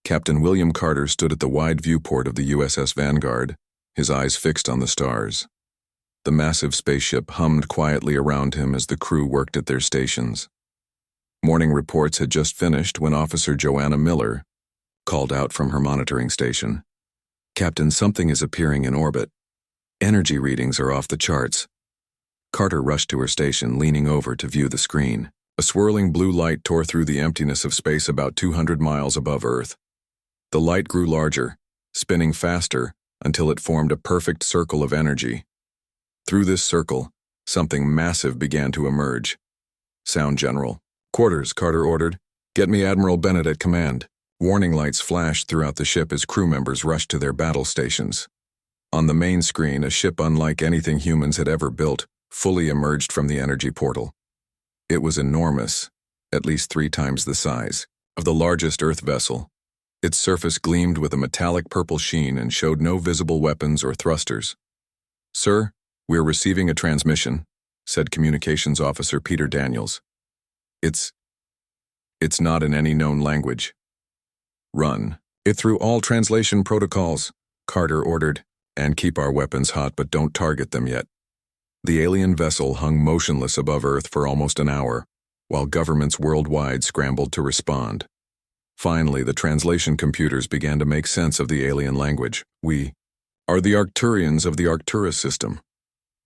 Captain William Carter stood at the wide viewport of the USS Vanguard, his eyes fixed on the stars. The massive spaceship hummed quietly around him as the crew worked at their stations. Morning reports had just finished when Officer Joanna Miller called out from her monitoring station. "Captain, something is appearing in orbit. Energy readings are off the charts." Carter rushed to her station, leaning over to view the screen. A swirling blue light tore through the emptiness of space about 200 miles above Earth. The light grew larger, spinning faster until it formed a perfect circle of energy. Through this circle, something massive began to emerge. "Sound, General." "Quarters," Carter ordered. "Get me Admiral Bennett at command." Warning lights flashed throughout the ship as crew members rushed to their battle stations. On the main screen, a ship unlike anything humans had ever built fully emerged from the energy portal. It was enormous, at least 3 times the size of the largest Earth vessel. Its surface gleamed with a metallic purple sheen and showed no visible weapons or thrusters. "Sir, we're receiving a transmission," said Communications Officer Peter Daniels. It's not in any known language." "Run it through all translation protocols," Carter ordered, "and keep our weapons hot but don't target them yet." The alien vessel hung motionless above Earth for almost an hour, while governments worldwide scrambled to respond. Finally, the translation computers began to make sense of the alien language. "We are the Arcturians of the Arcturus system,"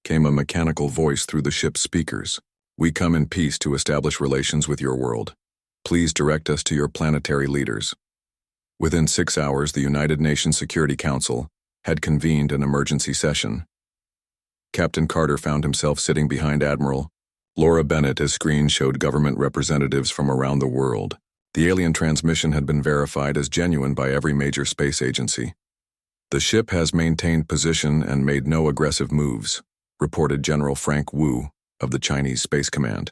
came a mechanical voice through the ship's speakers. "We come in peace to establish relations with your world. Please direct us to your planetary leaders." Within 6 hours, the United Nations Security Council had convened an emergency session. Captain Carter found himself sitting behind Admiral Laura Bennett as screens showed government representatives from around the world. The alien transmission had been verified as genuine by every major space agency. "The ship has maintained position and made no aggressive moves," reported General Frank Wu of the Chinese Space Command.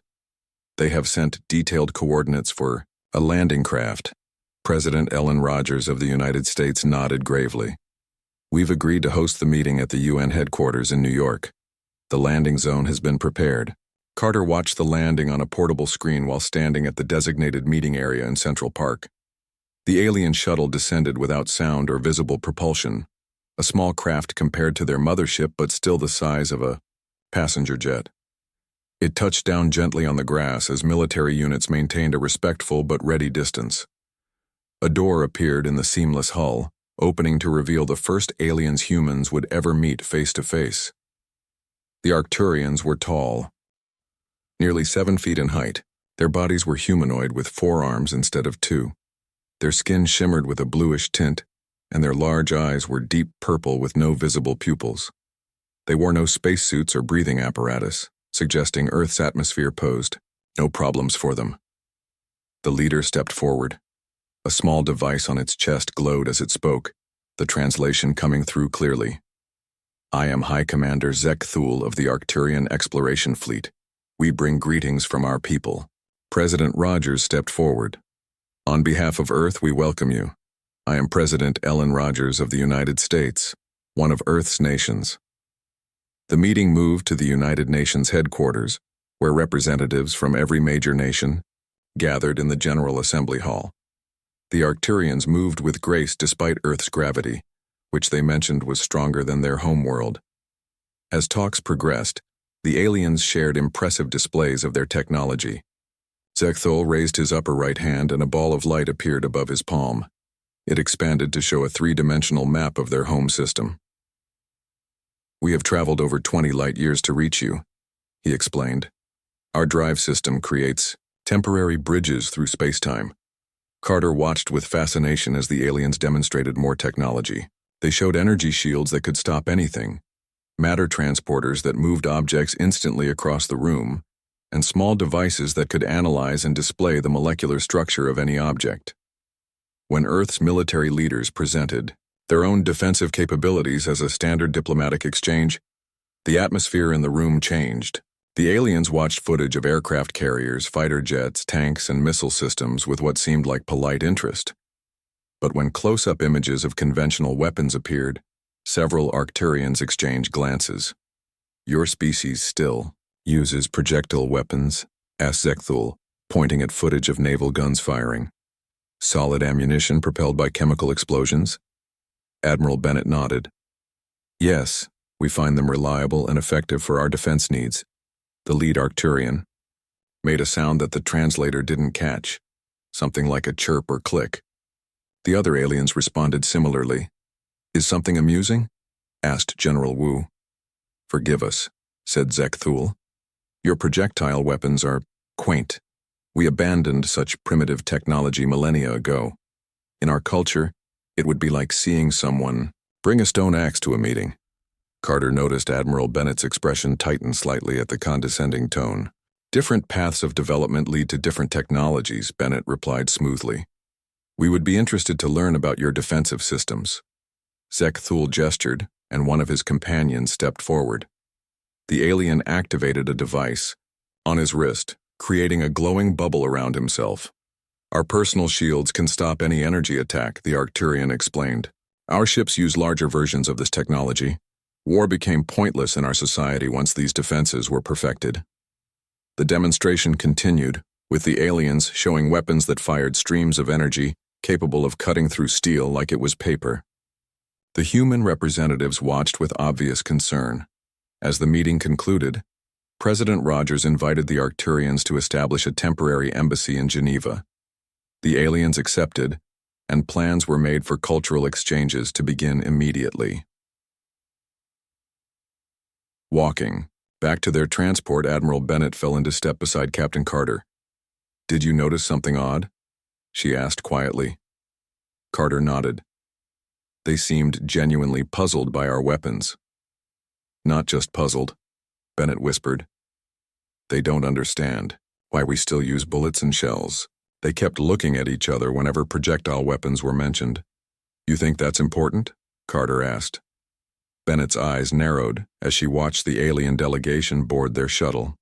"They have sent detailed coordinates for a landing craft." President Ellen Rogers of the United States nodded gravely. "We've agreed to host the meeting at the UN headquarters in New York. The landing zone has been prepared." Carter watched the landing on a portable screen while standing at the designated meeting area in Central Park. The alien shuttle descended without sound or visible propulsion, a small craft compared to their mothership but still the size of a passenger jet. It touched down gently on the grass as military units maintained a respectful but ready distance. A door appeared in the seamless hull, opening to reveal the first aliens humans would ever meet face to face. The Arcturians were tall, nearly 7 feet in height. Their bodies were humanoid with 4 arms instead of 2. Their skin shimmered with a bluish tint, and their large eyes were deep purple with no visible pupils. They wore no spacesuits or breathing apparatus, suggesting Earth's atmosphere posed no problems for them. The leader stepped forward. A small device on its chest glowed as it spoke, the translation coming through clearly. "I am High Commander Zek Thule of the Arcturian Exploration Fleet. We bring greetings from our people." President Rogers stepped forward. "On behalf of Earth, we welcome you. I am President Ellen Rogers of the United States, one of Earth's nations." The meeting moved to the United Nations headquarters, where representatives from every major nation gathered in the General Assembly Hall. The Arcturians moved with grace despite Earth's gravity, which they mentioned was stronger than their homeworld. As talks progressed, the aliens shared impressive displays of their technology. Zekthul raised his upper right hand and a ball of light appeared above his palm. It expanded to show a 3-dimensional map of their home system. "We have traveled over 20 light years to reach you," he explained. "Our drive system creates temporary bridges through space-time." Carter watched with fascination as the aliens demonstrated more technology. They showed energy shields that could stop anything, matter transporters that moved objects instantly across the room, and small devices that could analyze and display the molecular structure of any object. When Earth's military leaders presented their own defensive capabilities as a standard diplomatic exchange, the atmosphere in the room changed. The aliens watched footage of aircraft carriers, fighter jets, tanks, and missile systems with what seemed like polite interest. But when close-up images of conventional weapons appeared, several Arcturians exchanged glances. "Your species still uses projectile weapons?" asked Zekthul, pointing at footage of naval guns firing. Solid ammunition propelled by chemical explosions? Admiral Bennett nodded. Yes, we find them reliable and effective for our defense needs. The lead Arcturian made a sound that the translator didn't catch, something like a chirp or click. The other aliens responded similarly. Is something amusing? Asked General Wu. Forgive us, said Zek Thul. Your projectile weapons are quaint. We abandoned such primitive technology millennia ago. In our culture, it would be like seeing someone bring a stone axe to a meeting. Carter noticed Admiral Bennett's expression tighten slightly at the condescending tone. Different paths of development lead to different technologies, Bennett replied smoothly. We would be interested to learn about your defensive systems. Zek Thul gestured, and one of his companions stepped forward. The alien activated a device on his wrist, creating a glowing bubble around himself. Our personal shields can stop any energy attack, the Arcturian explained. Our ships use larger versions of this technology. War became pointless in our society once these defenses were perfected. The demonstration continued, with the aliens showing weapons that fired streams of energy capable of cutting through steel like it was paper. The human representatives watched with obvious concern. As the meeting concluded, President Rogers invited the Arcturians to establish a temporary embassy in Geneva. The aliens accepted, and plans were made for cultural exchanges to begin immediately. Walking back to their transport, Admiral Bennett fell into step beside Captain Carter. Did you notice something odd? She asked quietly. Carter nodded. They seemed genuinely puzzled by our weapons. Not just puzzled, Bennett whispered. They don't understand why we still use bullets and shells. They kept looking at each other whenever projectile weapons were mentioned. You think that's important? Carter asked. Bennett's eyes narrowed as she watched the alien delegation board their shuttle.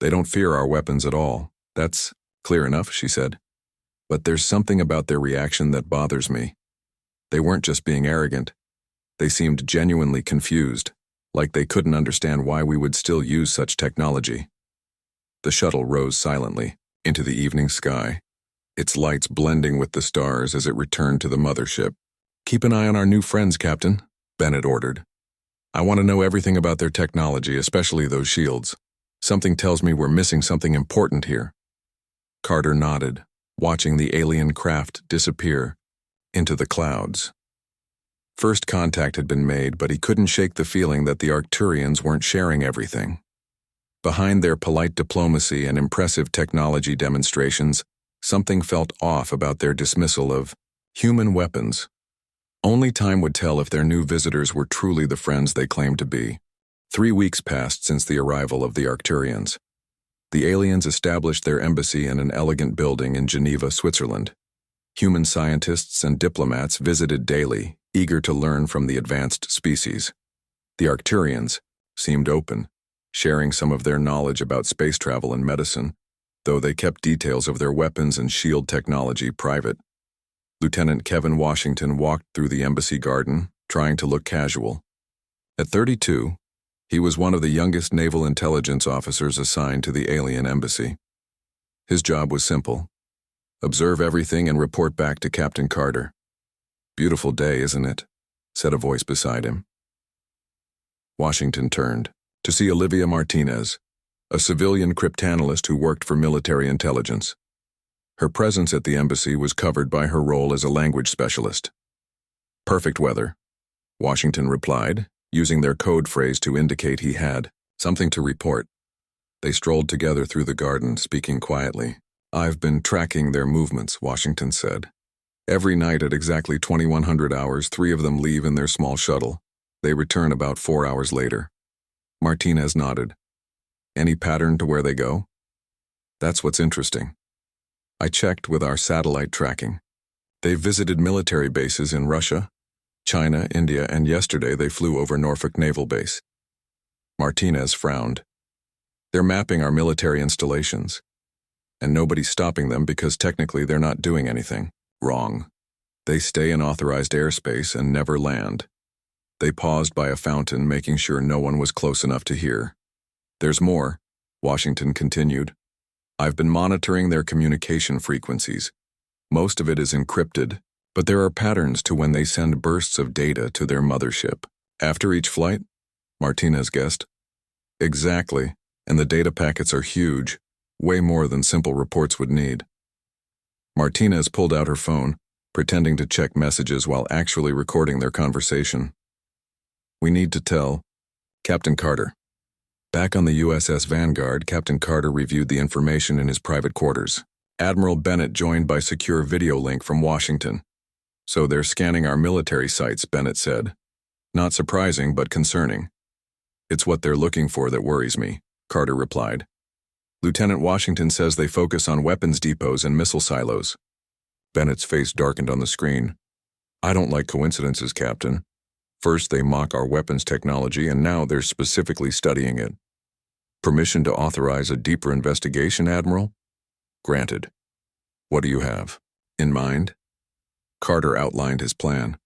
They don't fear our weapons at all. That's clear enough, she said. But there's something about their reaction that bothers me. They weren't just being arrogant. They seemed genuinely confused, like they couldn't understand why we would still use such technology. The shuttle rose silently into the evening sky, its lights blending with the stars as it returned to the mothership. Keep an eye on our new friends, Captain, Bennett ordered. I want to know everything about their technology, especially those shields. Something tells me we're missing something important here. Carter nodded, watching the alien craft disappear into the clouds. First contact had been made, but he couldn't shake the feeling that the Arcturians weren't sharing everything. Behind their polite diplomacy and impressive technology demonstrations, something felt off about their dismissal of human weapons. Only time would tell if their new visitors were truly the friends they claimed to be. 3 weeks passed since the arrival of the Arcturians. The aliens established their embassy in an elegant building in Geneva, Switzerland. Human scientists and diplomats visited daily, eager to learn from the advanced species. The Arcturians seemed open, sharing some of their knowledge about space travel and medicine, though they kept details of their weapons and shield technology private. Lieutenant Kevin Washington walked through the embassy garden, trying to look casual. At 32, he was one of the youngest naval intelligence officers assigned to the alien embassy. His job was simple: observe everything and report back to Captain Carter. Beautiful day, isn't it? Said a voice beside him. Washington turned to see Olivia Martinez, a civilian cryptanalyst who worked for military intelligence. Her presence at the embassy was covered by her role as a language specialist. Perfect weather, Washington replied, using their code phrase to indicate he had something to report. They strolled together through the garden, speaking quietly. I've been tracking their movements, Washington said. Every night at exactly 2100 hours, 3 of them leave in their small shuttle. They return about 4 hours later. Martinez nodded. Any pattern to where they go? That's what's interesting. I checked with our satellite tracking. They've visited military bases in Russia, China, India, and yesterday they flew over Norfolk Naval Base. Martinez frowned. They're mapping our military installations, and nobody's stopping them because technically they're not doing anything wrong. They stay in authorized airspace and never land. They paused by a fountain, making sure no one was close enough to hear. There's more, Washington continued. I've been monitoring their communication frequencies. Most of it is encrypted, but there are patterns to when they send bursts of data to their mothership. After each flight? Martinez guessed. Exactly, and the data packets are huge, way more than simple reports would need. Martinez pulled out her phone, pretending to check messages while actually recording their conversation. We need to tell Captain Carter. Back on the USS Vanguard, Captain Carter reviewed the information in his private quarters. Admiral Bennett joined by secure video link from Washington. So they're scanning our military sites, Bennett said. Not surprising, but concerning. It's what they're looking for that worries me, Carter replied. Lieutenant Washington says they focus on weapons depots and missile silos. Bennett's face darkened on the screen. I don't like coincidences, Captain. First they mock our weapons technology, and now they're specifically studying it. Permission to authorize a deeper investigation, Admiral? Granted. What do you have in mind? Carter outlined his plan.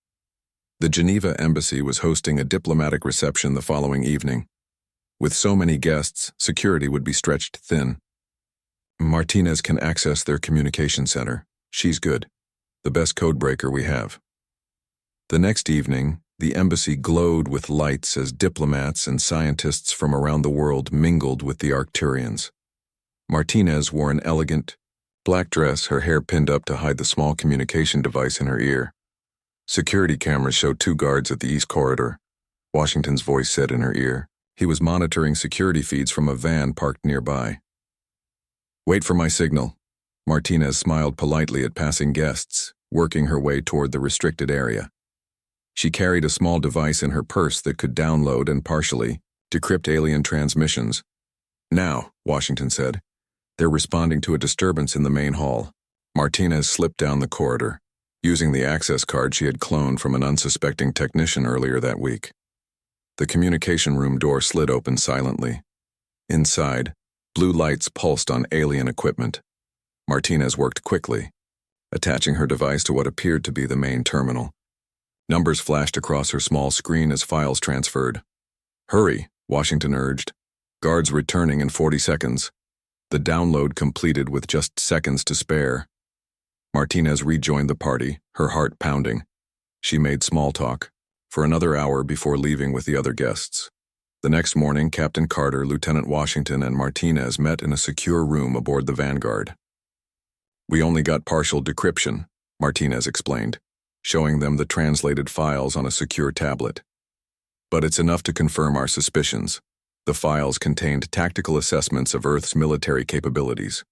The Geneva embassy was hosting a diplomatic reception the following evening. With so many guests, security would be stretched thin. Martinez can access their communication center. She's good. The best codebreaker we have. The next evening, the embassy glowed with lights as diplomats and scientists from around the world mingled with the Arcturians. Martinez wore an elegant, black dress, her hair pinned up to hide the small communication device in her ear. Security cameras showed 2 guards at the east corridor. Washington's voice said in her ear. He was monitoring security feeds from a van parked nearby. Wait for my signal. Martinez smiled politely at passing guests, working her way toward the restricted area. She carried a small device in her purse that could download and partially decrypt alien transmissions. Now, Washington said. They're responding to a disturbance in the main hall. Martinez slipped down the corridor, using the access card she had cloned from an unsuspecting technician earlier that week. The communication room door slid open silently. Inside, blue lights pulsed on alien equipment. Martinez worked quickly, attaching her device to what appeared to be the main terminal. Numbers flashed across her small screen as files transferred. Hurry, Washington urged. Guards returning in 40 seconds. The download completed with just seconds to spare. Martinez rejoined the party, her heart pounding. She made small talk for another hour before leaving with the other guests. The next morning, Captain Carter, Lieutenant Washington, and Martinez met in a secure room aboard the Vanguard. We only got partial decryption, Martinez explained, showing them the translated files on a secure tablet. But it's enough to confirm our suspicions. The files contained tactical assessments of Earth's military capabilities.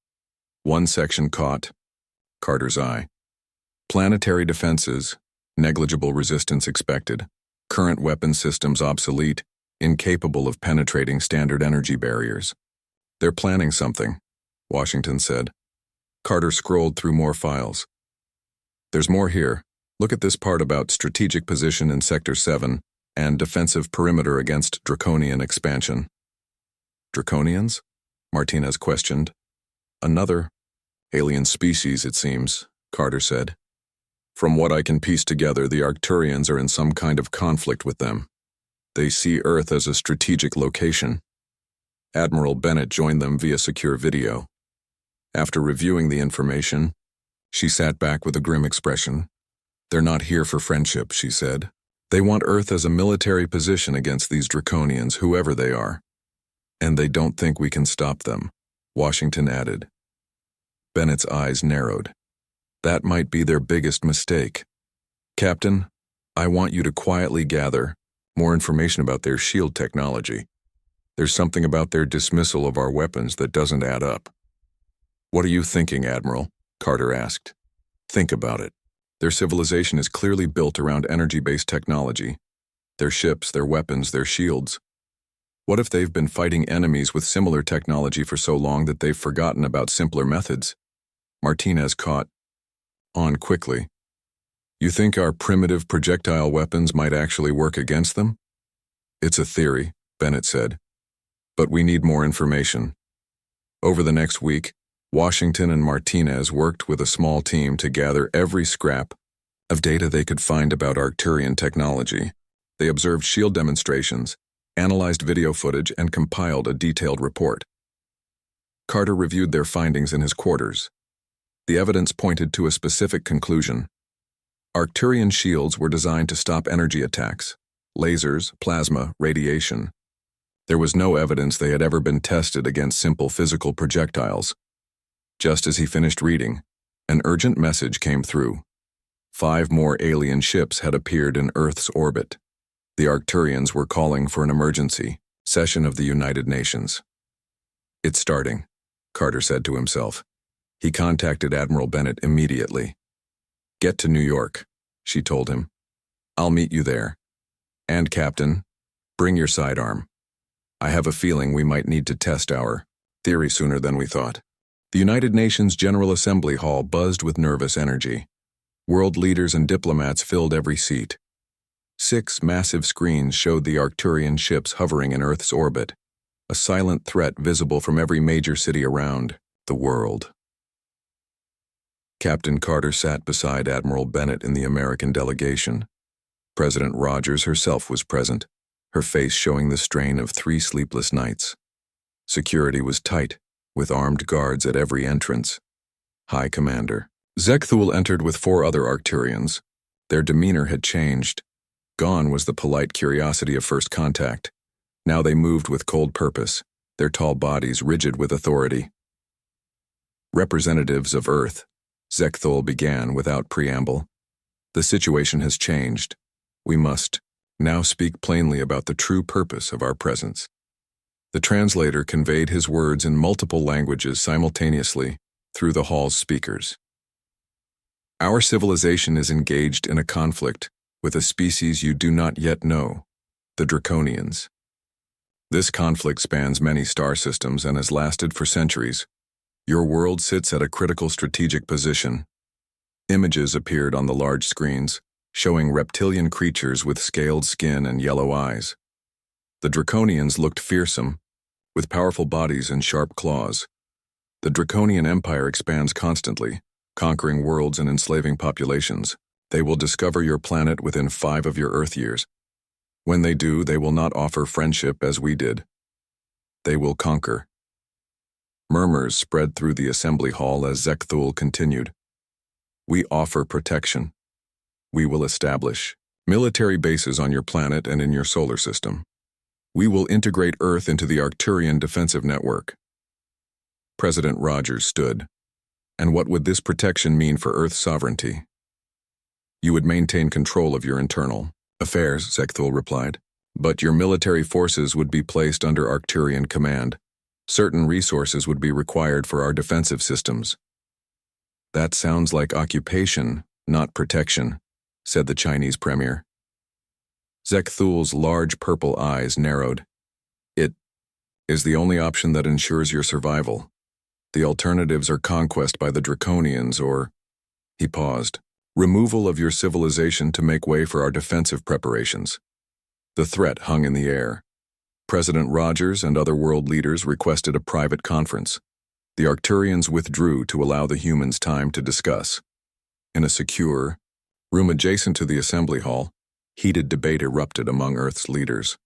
One section caught Carter's eye. Planetary defenses, negligible resistance expected, current weapon systems obsolete, incapable of penetrating standard energy barriers. They're planning something, Washington said. Carter scrolled through more files. There's more here. Look at this part about strategic position in Sector 7 and defensive perimeter against draconian expansion. Draconians? Martinez questioned. Another alien species, it seems, Carter said. From what I can piece together, the Arcturians are in some kind of conflict with them. They see Earth as a strategic location. Admiral Bennett joined them via secure video. After reviewing the information, she sat back with a grim expression. They're not here for friendship, she said. They want Earth as a military position against these draconians, whoever they are. And they don't think we can stop them, Washington added. Bennett's eyes narrowed. That might be their biggest mistake. Captain, I want you to quietly gather more information about their shield technology. There's something about their dismissal of our weapons that doesn't add up. What are you thinking, Admiral? Carter asked. Think about it. Their civilization is clearly built around energy-based technology. Their ships, their weapons, their shields. What if they've been fighting enemies with similar technology for so long that they've forgotten about simpler methods? Martinez caught on quickly. You think our primitive projectile weapons might actually work against them? It's a theory, Bennett said. But we need more information. Over the next week, Washington and Martinez worked with a small team to gather every scrap of data they could find about Arcturian technology. They observed shield demonstrations, analyzed video footage, and compiled a detailed report. Carter reviewed their findings in his quarters. The evidence pointed to a specific conclusion. Arcturian shields were designed to stop energy attacks, lasers, plasma, radiation. There was no evidence they had ever been tested against simple physical projectiles. Just as he finished reading, an urgent message came through. 5 more alien ships had appeared in Earth's orbit. The Arcturians were calling for an emergency session of the United Nations. "It's starting," Carter said to himself. He contacted Admiral Bennett immediately. "Get to New York," she told him. "I'll meet you there. And, Captain, bring your sidearm. I have a feeling we might need to test our theory sooner than we thought." The United Nations General Assembly Hall buzzed with nervous energy. World leaders and diplomats filled every seat. 6 massive screens showed the Arcturian ships hovering in Earth's orbit, a silent threat visible from every major city around the world. Captain Carter sat beside Admiral Bennett in the American delegation. President Rogers herself was present, her face showing the strain of 3 sleepless nights. Security was tight, with armed guards at every entrance. High Commander Zekthul entered with 4 other Arcturians. Their demeanor had changed. Gone was the polite curiosity of first contact. Now they moved with cold purpose, their tall bodies rigid with authority. "Representatives of Earth," Zekthul began without preamble. "The situation has changed. We must now speak plainly about the true purpose of our presence." The translator conveyed his words in multiple languages simultaneously through the hall's speakers. "Our civilization is engaged in a conflict with a species you do not yet know, the Draconians. This conflict spans many star systems and has lasted for centuries. Your world sits at a critical strategic position." Images appeared on the large screens, showing reptilian creatures with scaled skin and yellow eyes. The Draconians looked fearsome, with powerful bodies and sharp claws. The Draconian Empire expands constantly, conquering worlds and enslaving populations. They will discover your planet within 5 of your Earth years. When they do, they will not offer friendship as we did. They will conquer. Murmurs spread through the assembly hall as Zekthul continued. "We offer protection. We will establish military bases on your planet and in your solar system. We will integrate Earth into the Arcturian defensive network." President Rogers stood. "And what would this protection mean for Earth's sovereignty?" "You would maintain control of your internal affairs," Zekthul replied. "But your military forces would be placed under Arcturian command. Certain resources would be required for our defensive systems." "That sounds like occupation, not protection," said the Chinese premier. Zekthul's large purple eyes narrowed. "It is the only option that ensures your survival. The alternatives are conquest by the Draconians or," he paused, "removal of your civilization to make way for our defensive preparations." The threat hung in the air. President Rogers and other world leaders requested a private conference. The Arcturians withdrew to allow the humans time to discuss. In a secure room adjacent to the assembly hall, heated debate erupted among Earth's leaders.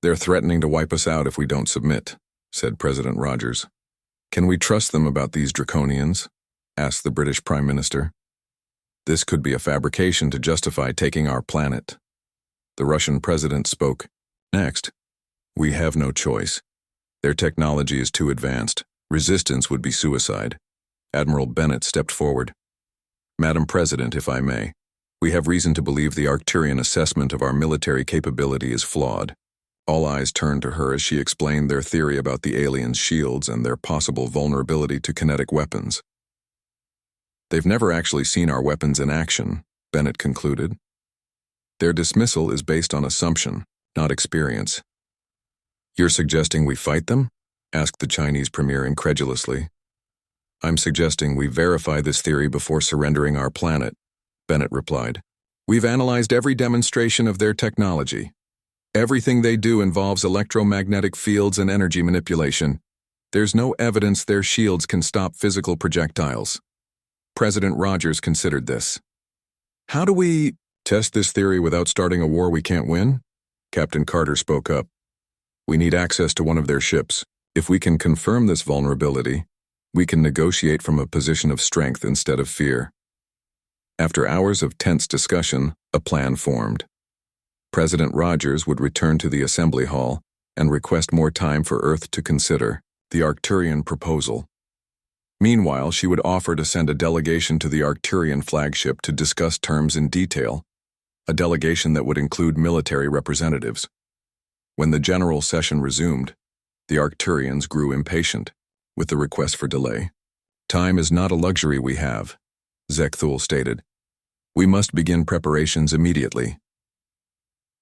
"They're threatening to wipe us out if we don't submit," said President Rogers. "Can we trust them about these Draconians?" asked the British Prime Minister. "This could be a fabrication to justify taking our planet." The Russian president spoke. "Next, we have no choice. Their technology is too advanced. Resistance would be suicide." Admiral Bennett stepped forward. "Madam President, if I may, we have reason to believe the Arcturian assessment of our military capability is flawed." All eyes turned to her as she explained their theory about the aliens' shields and their possible vulnerability to kinetic weapons. "They've never actually seen our weapons in action," Bennett concluded. "Their dismissal is based on assumption, not experience." "You're suggesting we fight them?" asked the Chinese premier incredulously. "I'm suggesting we verify this theory before surrendering our planet," Bennett replied. "We've analyzed every demonstration of their technology. Everything they do involves electromagnetic fields and energy manipulation. There's no evidence their shields can stop physical projectiles." President Rogers considered this. "How do we test this theory without starting a war we can't win?" Captain Carter spoke up. "We need access to one of their ships. If we can confirm this vulnerability, We can negotiate from a position of strength instead of fear. After hours of tense discussion, a plan formed. President Rogers would return to the assembly hall and request more time for Earth to consider the Arcturian proposal. Meanwhile, she would offer to send a delegation to the Arcturian flagship to discuss terms in detail, a delegation that would include military representatives. When the general session resumed, the Arcturians grew impatient with the request for delay. "Time is not a luxury we have," Zekthul stated. "We must begin preparations immediately."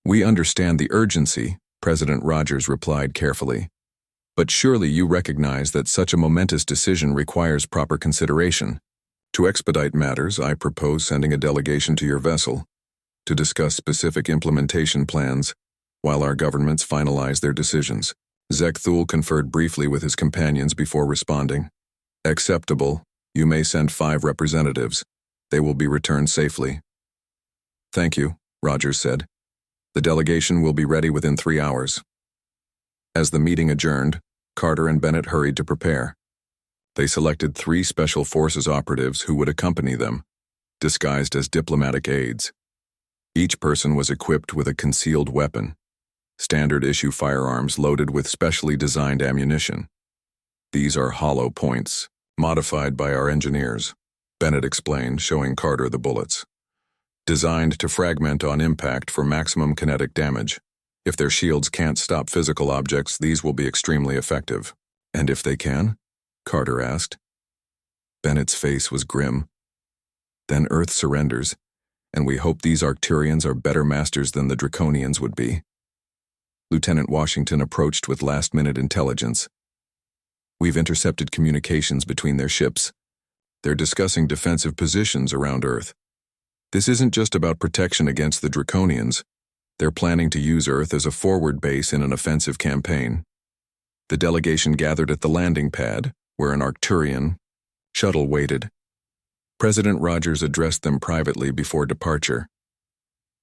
"We understand the urgency," President Rogers replied carefully. "But surely you recognize that such a momentous decision requires proper consideration. To expedite matters, I propose sending a delegation to your vessel to discuss specific implementation plans while our governments finalize their decisions." Zekthul conferred briefly with his companions before responding. "Acceptable. You may send 5 representatives. They will be returned safely." "Thank you," Rogers said. "The delegation will be ready within 3 hours." As the meeting adjourned, Carter and Bennett hurried to prepare. They selected 3 Special Forces operatives who would accompany them, disguised as diplomatic aides. Each person was equipped with a concealed weapon, standard-issue firearms loaded with specially designed ammunition. "These are hollow points, modified by our engineers," Bennett explained, showing Carter the bullets. "Designed to fragment on impact for maximum kinetic damage. If their shields can't stop physical objects, these will be extremely effective." "And if they can?" Carter asked. Bennett's face was grim. "Then Earth surrenders, and we hope these Arcturians are better masters than the Draconians would be." Lieutenant Washington approached with last-minute intelligence. "We've intercepted communications between their ships. They're discussing defensive positions around Earth. This isn't just about protection against the Draconians. They're planning to use Earth as a forward base in an offensive campaign." The delegation gathered at the landing pad, where an Arcturian shuttle waited. President Rogers addressed them privately before departure.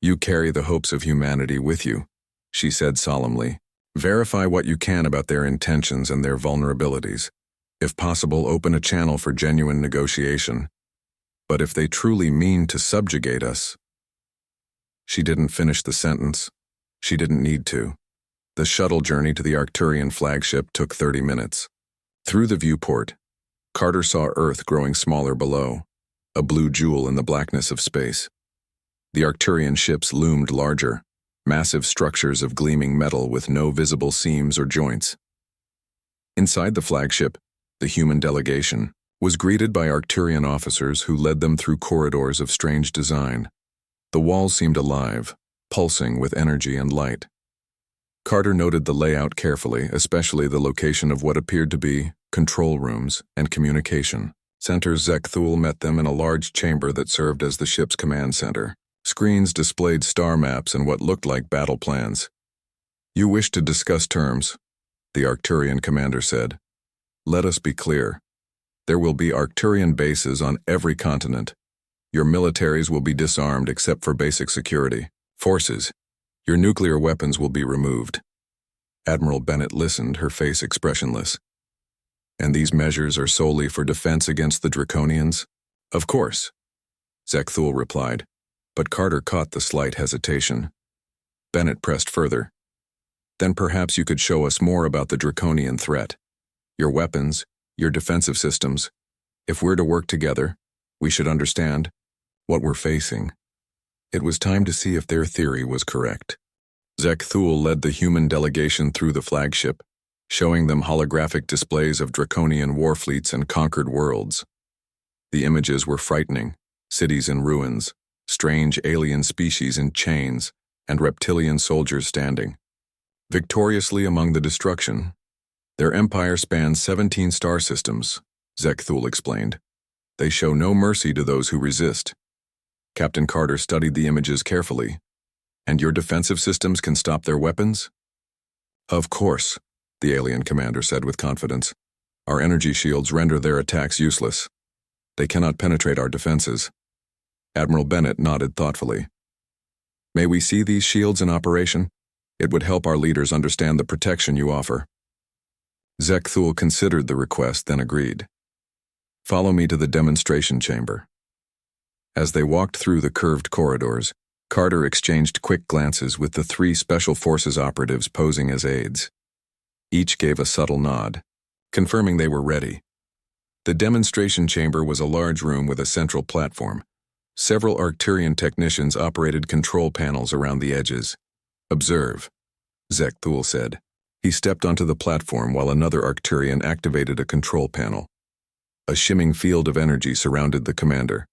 "You carry the hopes of humanity with you," she said solemnly. "Verify what you can about their intentions and their vulnerabilities. If possible, open a channel for genuine negotiation. But if they truly mean to subjugate us—" She didn't finish the sentence. She didn't need to. The shuttle journey to the Arcturian flagship took 30 minutes. Through the viewport, Carter saw Earth growing smaller below, a blue jewel in the blackness of space. The Arcturian ships loomed larger, massive structures of gleaming metal with no visible seams or joints. Inside the flagship, the human delegation was greeted by Arcturian officers who led them through corridors of strange design. The walls seemed alive, pulsing with energy and light. Carter noted the layout carefully, especially the location of what appeared to be control rooms and communication centers. Zekthul met them in a large chamber that served as the ship's command center. Screens displayed star maps and what looked like battle plans. "You wish to discuss terms," the Arcturian commander said. "Let us be clear. There will be Arcturian bases on every continent. Your militaries will be disarmed except for basic security forces. Your nuclear weapons will be removed." Admiral Bennett listened, her face expressionless. "And these measures are solely for defense against the Draconians?" "Of course," Zekthul replied, but Carter caught the slight hesitation. Bennett pressed further. "Then perhaps you could show us more about the Draconian threat. Your weapons, your defensive systems. If we're to work together, we should understand what we're facing." It was time to see if their theory was correct. Zekthul led the human delegation through the flagship, showing them holographic displays of Draconian warfleets and conquered worlds. The images were frightening: cities in ruins, strange alien species in chains, and reptilian soldiers standing victoriously among the destruction. "Their empire spans 17 star systems," Zekthul explained. "They show no mercy to those who resist." Captain Carter studied the images carefully. "And your defensive systems can stop their weapons?" "Of course," the alien commander said with confidence. "Our energy shields render their attacks useless. They cannot penetrate our defenses." Admiral Bennett nodded thoughtfully. "May we see these shields in operation? It would help our leaders understand the protection you offer." Zekthul considered the request, then agreed. Follow me to the demonstration chamber. As they walked through the curved corridors, Carter exchanged quick glances with the three Special Forces operatives posing as aides. Each gave a subtle nod, confirming they were ready. The demonstration chamber was a large room with a central platform. Several Arcturian technicians operated control panels around the edges. "Observe," Zekthul said. He stepped onto the platform while another Arcturian activated a control panel. A shimming field of energy surrounded the commander.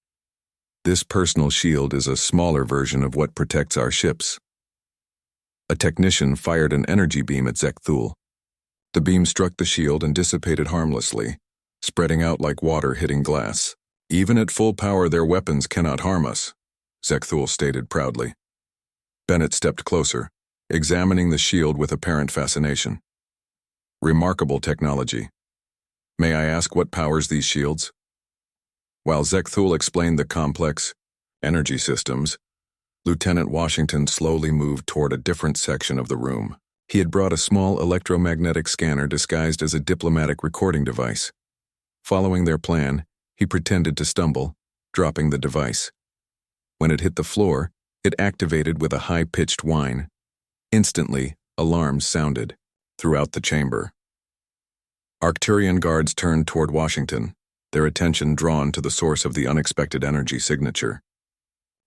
"This personal shield is a smaller version of what protects our ships." A technician fired an energy beam at Zekthul. The beam struck the shield and dissipated harmlessly, spreading out like water hitting glass. "Even at full power, their weapons cannot harm us," Zekthul stated proudly. Bennett stepped closer, examining the shield with apparent fascination. "Remarkable technology. May I ask what powers these shields?" While Zekthul explained the complex energy systems, Lieutenant Washington slowly moved toward a different section of the room. He had brought a small electromagnetic scanner disguised as a diplomatic recording device. Following their plan, he pretended to stumble, dropping the device. When it hit the floor, it activated with a high-pitched whine. Instantly, alarms sounded throughout the chamber. Arcturian guards turned toward Washington, their attention drawn to the source of the unexpected energy signature.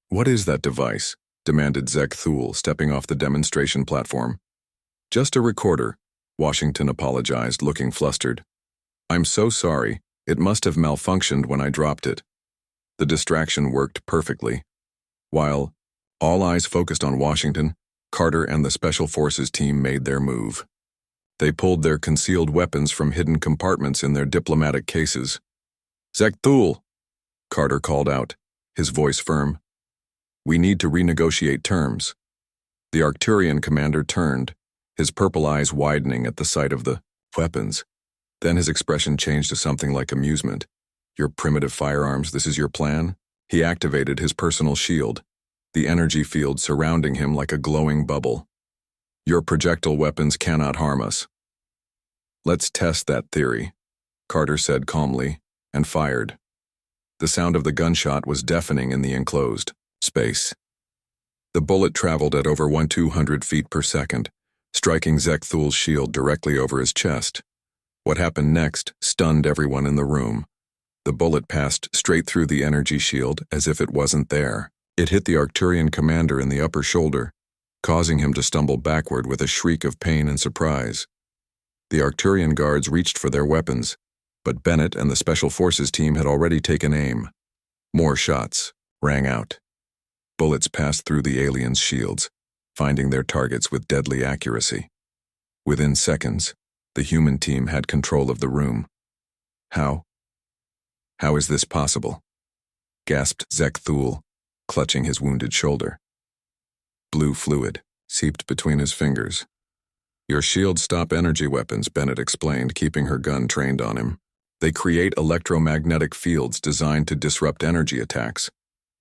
"What is that device?" demanded Zekthul, stepping off the demonstration platform. "Just a recorder," Washington apologized, looking flustered. "I'm so sorry. It must have malfunctioned when I dropped it." The distraction worked perfectly. While all eyes focused on Washington, Carter and the Special Forces team made their move. They pulled their concealed weapons from hidden compartments in their diplomatic cases. "Zekthul," Carter called out, his voice firm. "We need to renegotiate terms." The Arcturian commander turned, his purple eyes widening at the sight of the weapons. Then his expression changed to something like amusement. "Your primitive firearms, this is your plan?" He activated his personal shield, the energy field surrounding him like a glowing bubble. "Your projectile weapons cannot harm us." "Let's test that theory," Carter said calmly, and fired. The sound of the gunshot was deafening in the enclosed space. The bullet traveled at over 200 feet per second, striking Zekthul's shield directly over his chest. What happened next stunned everyone in the room. The bullet passed straight through the energy shield as if it wasn't there. It hit the Arcturian commander in the upper shoulder, causing him to stumble backward with a shriek of pain and surprise. The Arcturian guards reached for their weapons, but Bennett and the Special Forces team had already taken aim. More shots rang out. Bullets passed through the aliens' shields, finding their targets with deadly accuracy. Within seconds, the human team had control of the room. How is this possible?" gasped Zekthul, clutching his wounded shoulder. Blue fluid seeped between his fingers. "Your shields stop energy weapons," Bennett explained, keeping her gun trained on him. "They create electromagnetic fields designed to disrupt energy attacks,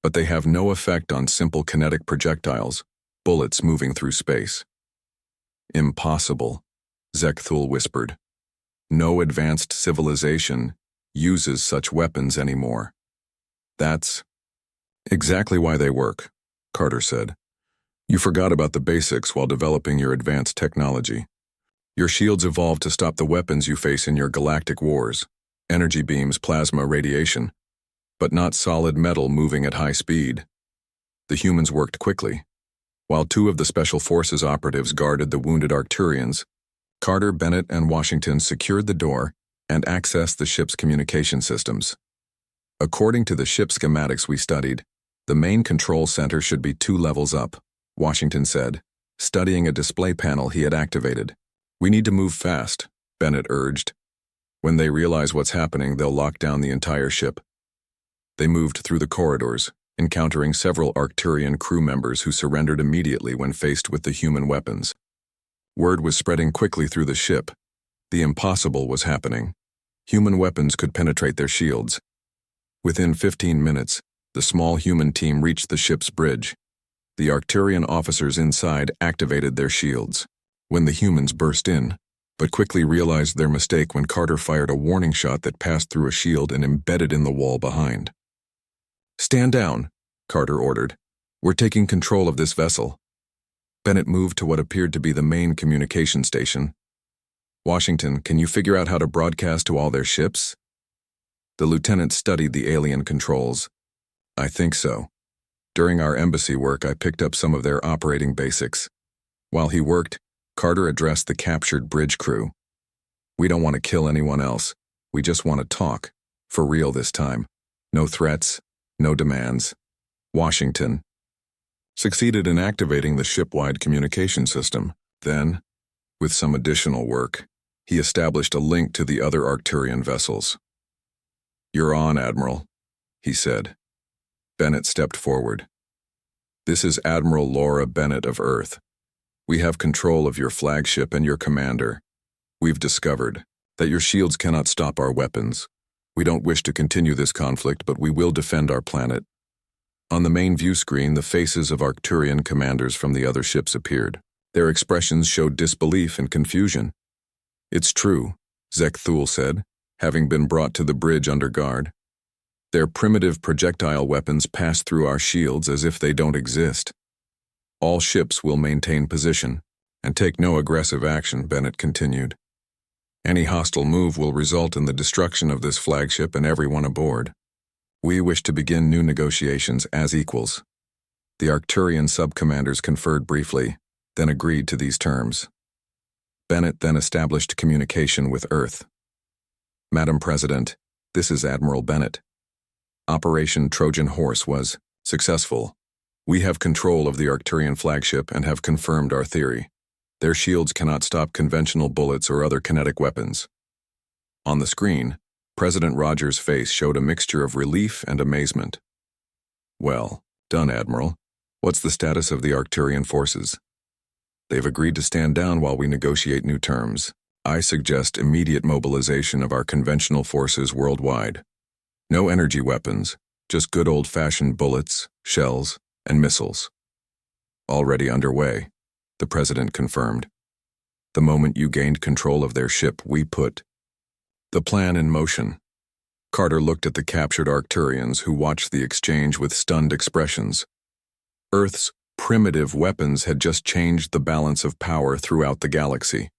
but they have no effect on simple kinetic projectiles, bullets moving through space." "Impossible," Zekthul whispered. "No advanced civilization uses such weapons anymore." "That's exactly why they work," Carter said. "You forgot about the basics while developing your advanced technology. Your shields evolved to stop the weapons you face in your galactic wars, energy beams, plasma, radiation, but not solid metal moving at high speed." The humans worked quickly. While two of the Special Forces operatives guarded the wounded Arcturians, Carter, Bennett, and Washington secured the door and accessed the ship's communication systems. "According to the ship schematics we studied, the main control center should be 2 levels up," Washington said, studying a display panel he had activated. "We need to move fast," Bennett urged. "When they realize what's happening, they'll lock down the entire ship." They moved through the corridors, encountering several Arcturian crew members who surrendered immediately when faced with the human weapons. Word was spreading quickly through the ship. The impossible was happening. Human weapons could penetrate their shields. Within 15 minutes, the small human team reached the ship's bridge. The Arcturian officers inside activated their shields. When the humans burst in, but quickly realized their mistake when Carter fired a warning shot that passed through a shield and embedded in the wall behind. "Stand down," Carter ordered. "We're taking control of this vessel." Bennett moved to what appeared to be the main communication station. "Washington, can you figure out how to broadcast to all their ships?" The lieutenant studied the alien controls. "I think so. During our embassy work, I picked up some of their operating basics." While he worked, Carter addressed the captured bridge crew. "We don't want to kill anyone else. We just want to talk. For real this time. No threats, no demands. Washington." Succeeded in activating the ship-wide communication system. Then, with some additional work, he established a link to the other Arcturian vessels. "You're on, Admiral," he said. Bennett stepped forward. "This is Admiral Laura Bennett of Earth. We have control of your flagship and your commander. We've discovered that your shields cannot stop our weapons. We don't wish to continue this conflict, but we will defend our planet." On the main view screen, the faces of Arcturian commanders from the other ships appeared. Their expressions showed disbelief and confusion. "It's true," Zek Thul said, having been brought to the bridge under guard. "Their primitive projectile weapons pass through our shields as if they don't exist. All ships will maintain position and take no aggressive action," Bennett continued. "Any hostile move will result in the destruction of this flagship and everyone aboard. We wish to begin new negotiations as equals." The Arcturian sub-commanders conferred briefly, then agreed to these terms. Bennett then established communication with Earth. "Madam President, this is Admiral Bennett. Operation Trojan Horse was successful. We have control of the Arcturian flagship and have confirmed our theory. Their shields cannot stop conventional bullets or other kinetic weapons." On the screen, President Rogers' face showed a mixture of relief and amazement. "Well done, Admiral. What's the status of the Arcturian forces?" "They've agreed to stand down while we negotiate new terms. I suggest immediate mobilization of our conventional forces worldwide. No energy weapons, just good old-fashioned bullets, shells, and missiles." "Already underway," the President confirmed. "The moment you gained control of their ship, we put the plan in motion." Carter looked at the captured Arcturians, who watched the exchange with stunned expressions. Earth's primitive weapons had just changed the balance of power throughout the galaxy.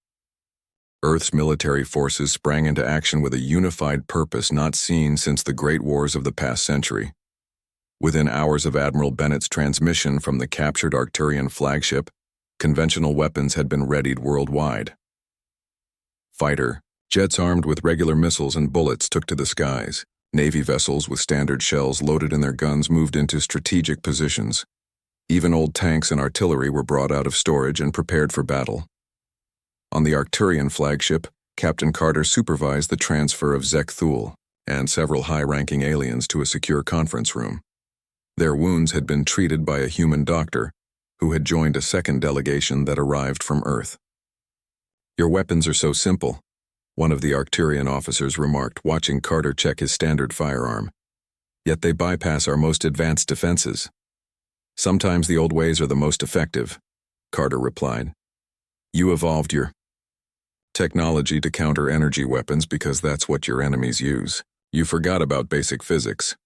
Earth's military forces sprang into action with a unified purpose not seen since the Great Wars of the past century. Within hours of Admiral Bennett's transmission from the captured Arcturian flagship, conventional weapons had been readied worldwide. Fighter jets armed with regular missiles and bullets took to the skies. Navy vessels with standard shells loaded in their guns moved into strategic positions. Even old tanks and artillery were brought out of storage and prepared for battle. On the Arcturian flagship, Captain Carter supervised the transfer of Zek Thul and several high-ranking aliens to a secure conference room. Their wounds had been treated by a human doctor, who had joined a second delegation that arrived from Earth. "Your weapons are so simple," one of the Arcturian officers remarked, watching Carter check his standard firearm. "Yet they bypass our most advanced defenses." "Sometimes the old ways are the most effective," Carter replied. "You evolved your technology to counter energy weapons because that's what your enemies use. You forgot about basic physics."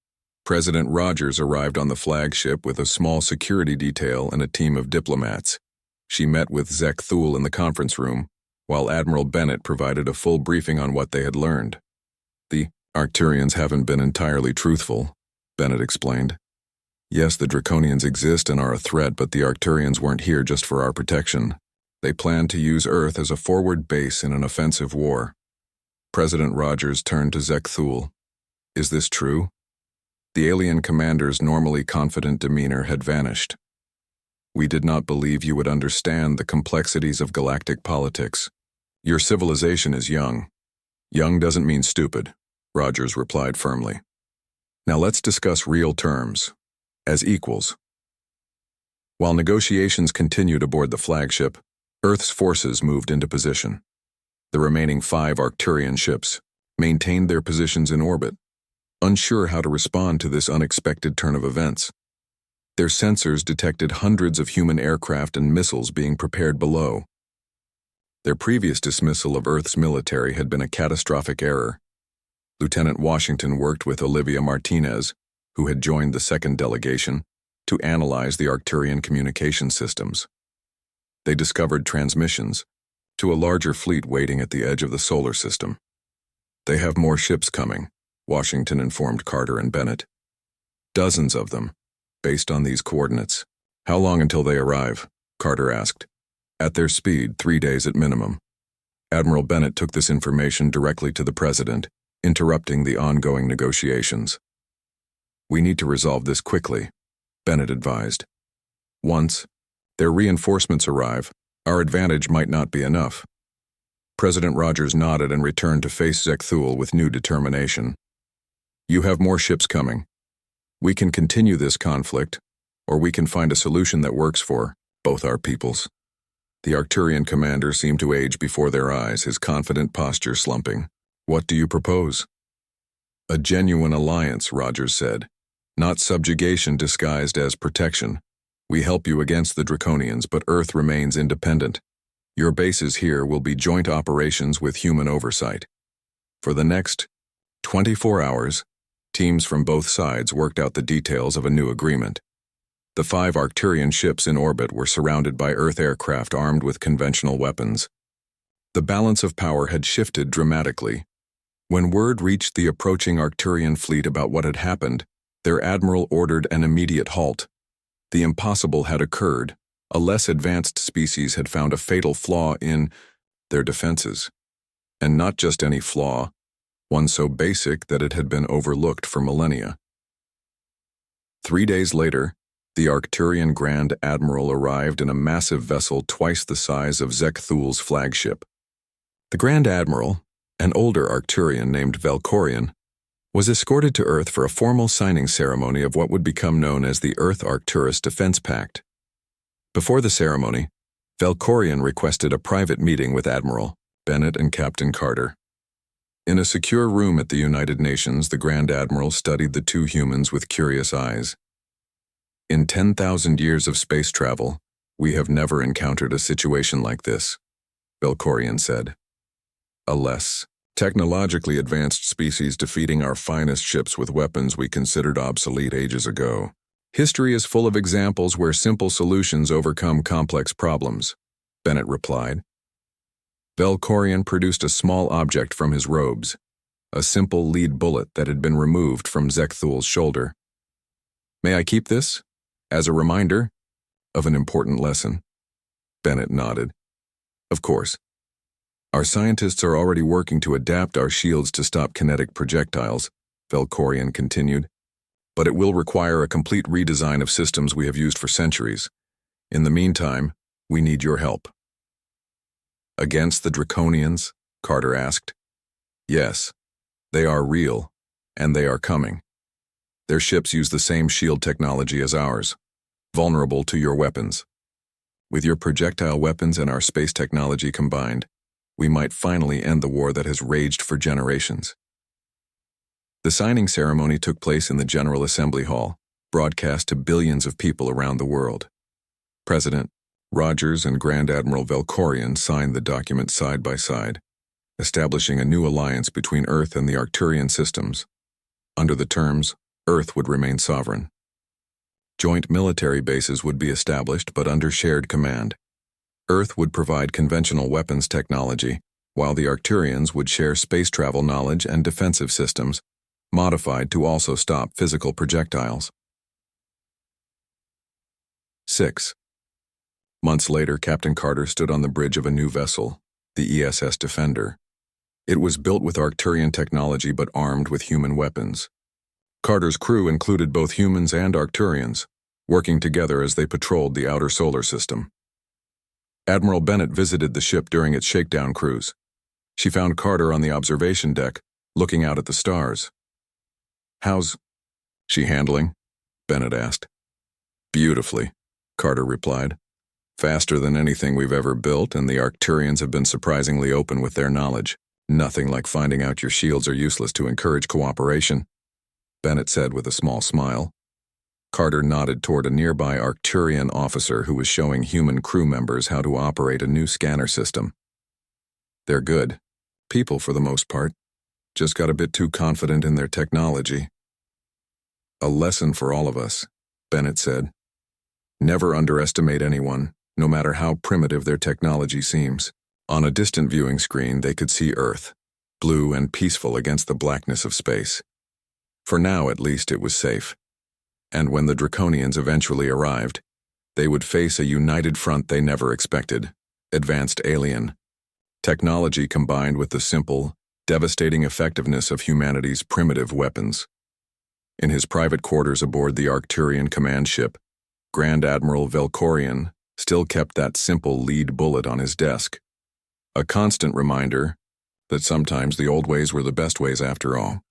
President Rogers arrived on the flagship with a small security detail and a team of diplomats. She met with Zek Thul in the conference room, while Admiral Bennett provided a full briefing on what they had learned. "The Arcturians haven't been entirely truthful," Bennett explained. "Yes, the Draconians exist and are a threat, but the Arcturians weren't here just for our protection. They planned to use Earth as a forward base in an offensive war." President Rogers turned to Zek Thul. "Is this true?" The alien commander's normally confident demeanor had vanished. "We did not believe you would understand the complexities of galactic politics. Your civilization is young." "Young doesn't mean stupid," Rogers replied firmly. "Now let's discuss real terms. As equals." While negotiations continued aboard the flagship, Earth's forces moved into position. The remaining 5 Arcturian ships maintained their positions in orbit, unsure how to respond to this unexpected turn of events. Their sensors detected hundreds of human aircraft and missiles being prepared below. Their previous dismissal of Earth's military had been a catastrophic error. Lieutenant Washington worked with Olivia Martinez, who had joined the second delegation, to analyze the Arcturian communication systems. They discovered transmissions to a larger fleet waiting at the edge of the solar system. "They have more ships coming," Washington informed Carter and Bennett. "Dozens of them, based on these coordinates." "How long until they arrive?" Carter asked. "At their speed, 3 days at minimum." Admiral Bennett took this information directly to the President, interrupting the ongoing negotiations. "We need to resolve this quickly," Bennett advised. "Once their reinforcements arrive, our advantage might not be enough." President Rogers nodded and returned to face Zekthul with new determination. "You have more ships coming. We can continue this conflict, or we can find a solution that works for both our peoples." The Arcturian commander seemed to age before their eyes, his confident posture slumping. "What do you propose?" "A genuine alliance," Rogers said. "Not subjugation disguised as protection. We help you against the Draconians, but Earth remains independent. Your bases here will be joint operations with human oversight." For the next 24 hours, teams from both sides worked out the details of a new agreement. The 5 Arcturian ships in orbit were surrounded by Earth aircraft armed with conventional weapons. The balance of power had shifted dramatically. When word reached the approaching Arcturian fleet about what had happened, their admiral ordered an immediate halt. The impossible had occurred. A less advanced species had found a fatal flaw in their defenses. And not just any flaw, one so basic that it had been overlooked for millennia. 3 days later, the Arcturian Grand Admiral arrived in a massive vessel twice the size of Zekthul's flagship. The Grand Admiral, an older Arcturian named Valkorion, was escorted to Earth for a formal signing ceremony of what would become known as the Earth-Arcturus Defense Pact. Before the ceremony, Valkorion requested a private meeting with Admiral Bennett and Captain Carter. In a secure room at the United Nations, the Grand Admiral studied the two humans with curious eyes. "In 10,000 years of space travel, we have never encountered a situation like this," Valkorion said. "A less technologically advanced species defeating our finest ships with weapons we considered obsolete ages ago. History is full of examples where simple solutions overcome complex problems," Bennett replied. Valkorion produced a small object from his robes, a simple lead bullet that had been removed from Zekthul's shoulder. "May I keep this? As a reminder of an important lesson?" Bennett nodded. "Of course. Our scientists are already working to adapt our shields to stop kinetic projectiles," Valkorion continued. "But it will require a complete redesign of systems we have used for centuries. In the meantime, we need your help." "Against the Draconians?" Carter asked. "Yes. They are real, and they are coming. Their ships use the same shield technology as ours, vulnerable to your weapons. With your projectile weapons and our space technology combined, we might finally end the war that has raged for generations." The signing ceremony took place in the General Assembly Hall, broadcast to billions of people around the world. President Rogers and Grand Admiral Valkorion signed the document side by side, establishing a new alliance between Earth and the Arcturian systems. Under the terms, Earth would remain sovereign. Joint military bases would be established, but under shared command. Earth would provide conventional weapons technology, while the Arcturians would share space travel knowledge and defensive systems, modified to also stop physical projectiles. 6. Months later, Captain Carter stood on the bridge of a new vessel, the ESS Defender. It was built with Arcturian technology but armed with human weapons. Carter's crew included both humans and Arcturians, working together as they patrolled the outer solar system. Admiral Bennett visited the ship during its shakedown cruise. She found Carter on the observation deck, looking out at the stars. "How's she handling?" Bennett asked. "Beautifully," Carter replied. "Faster than anything we've ever built, and the Arcturians have been surprisingly open with their knowledge. Nothing like finding out your shields are useless to encourage cooperation," Bennett said with a small smile. Carter nodded toward a nearby Arcturian officer who was showing human crew members how to operate a new scanner system. They're good. People for the most part. Just got a bit too confident in their technology. A lesson for all of us, Bennett said. Never underestimate anyone, no matter how primitive their technology seems. On a distant viewing screen, they could see Earth, blue and peaceful against the blackness of space. For now, at least, it was safe. And when the Draconians eventually arrived, they would face a united front they never expected. Advanced alien. Technology combined with the simple, devastating effectiveness of humanity's primitive weapons. In his private quarters aboard the Arcturian command ship, Grand Admiral Velkorian still kept that simple lead bullet on his desk. A constant reminder that sometimes the old ways were the best ways after all.